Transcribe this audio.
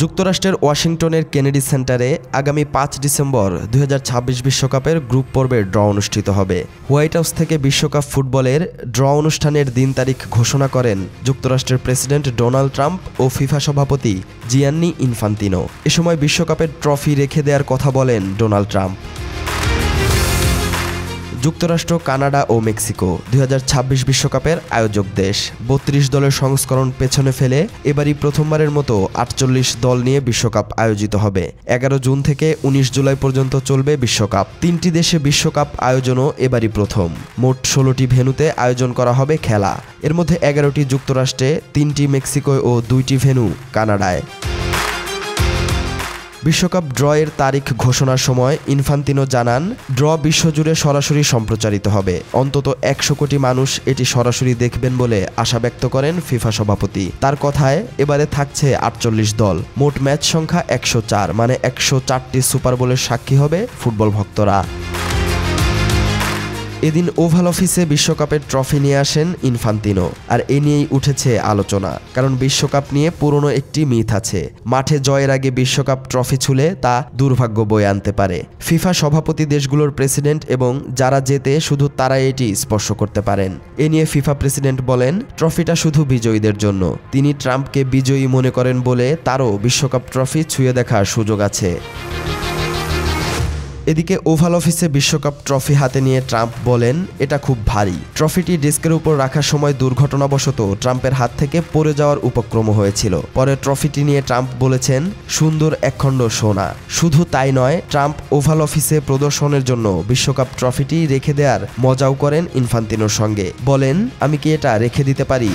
যুক্তরাষ্ট্রের ওয়াশিংটনের কেনেডি সেন্টারে আগামী ৫ ডিসেম্বর ২০২৬ বিশ্বকাপের গ্রুপ পর্বের ড্র অনুষ্ঠিত হবে। হোয়াইট হাউস থেকে বিশ্বকাপ ফুটবলের ড্র অনুষ্ঠানের দিন তারিখ ঘোষণা করেন যুক্তরাষ্ট্রের প্রেসিডেন্ট ডোনাল্ড ট্রাম্প ও ফিফা সভাপতি জিয়ান্নি ইনফান্তিনো। এ সময় বিশ্বকাপের ট্রফি রেখে দেওয়ার কথা বলেন ডোনাল্ড ট্রাম্প। যুক্তরাষ্ট্র, কানাডা ও মেক্সিকো ২০২৬ বিশ্বকাপের আয়োজক দেশ। ৩২ দলের সংস্করণ পেছনে ফেলে এবারই প্রথমবারের মতো ৪৮ দল নিয়ে বিশ্বকাপ আয়োজিত হবে। ১১ জুন থেকে ১৯ জুলাই পর্যন্ত চলবে বিশ্বকাপ। ৩টি দেশে বিশ্বকাপ আয়োজনও এবারই প্রথম। মোট ১৬টি ভেন্যুতে আয়োজন করা হবে খেলা। এর মধ্যে ১১টি যুক্তরাষ্ট্রে, ৩টি মেক্সিকোয় ও ২টি ভেন্যু কানাডায়। বিশ্বকাপ ড্রয়ের তারিখ ঘোষণার সময় ইনফান্তিনো জানান, ড্র বিশ্বজুড়ে সরাসরি সম্প্রচারিত হবে। অন্তত ১০০ কোটি মানুষ এটি সরাসরি দেখবেন বলে আশা ব্যক্ত করেন ফিফা সভাপতি। তার কথায় এবারে থাকছে ৪৮ দল। মোট ম্যাচ সংখ্যা ১০৪, মানে ১০৪টি সুপার বোলের সাক্ষী হবে ফুটবল ভক্তরা। এদিন ওভাল অফিসে বিশ্বকাপের ট্রফি নিয়ে আসেন ইনফান্তিনো। আর এ নিয়েই উঠেছে আলোচনা, কারণ বিশ্বকাপ নিয়ে পুরনো একটি মিথ আছে। মাঠে জয়ের আগে বিশ্বকাপ ট্রফি ছুঁলে তা দুর্ভাগ্য বয়ে আনতে পারে। ফিফা সভাপতি দেশগুলোর প্রেসিডেন্ট এবং যারা জেতে শুধু তারাই এটি স্পর্শ করতে পারেন। এ নিয়ে ফিফা প্রেসিডেন্ট বলেন, ট্রফিটা শুধু বিজয়ীদের জন্য। তিনি ট্রাম্পকে বিজয়ী মনে করেন বলে তারও বিশ্বকাপ ট্রফি ছুঁয়ে দেখার সুযোগ আছে। এদিকে ওভাল অফিসে বিশ্বকাপ ট্রফি হাতে নিয়ে ট্রাম্প বলেন, এটা খুব ভারী। ট্রফিটি ডেস্কের উপর রাখার সময় দুর্ঘটনাবশত ট্রাম্পের হাত থেকে পড়ে যাওয়ার উপক্রম হয়েছিল। পরে ট্রফিটি নিয়ে ট্রাম্প বলেছেন, সুন্দর একখণ্ড সোনা। শুধু তাই নয়, ট্রাম্প ওভাল অফিসে প্রদর্শনের জন্য বিশ্বকাপ ট্রফিটি রেখে দেওয়ার মজাও করেন ইনফান্তিনোর সঙ্গে। বলেন, আমি কি এটা রেখে দিতে পারি?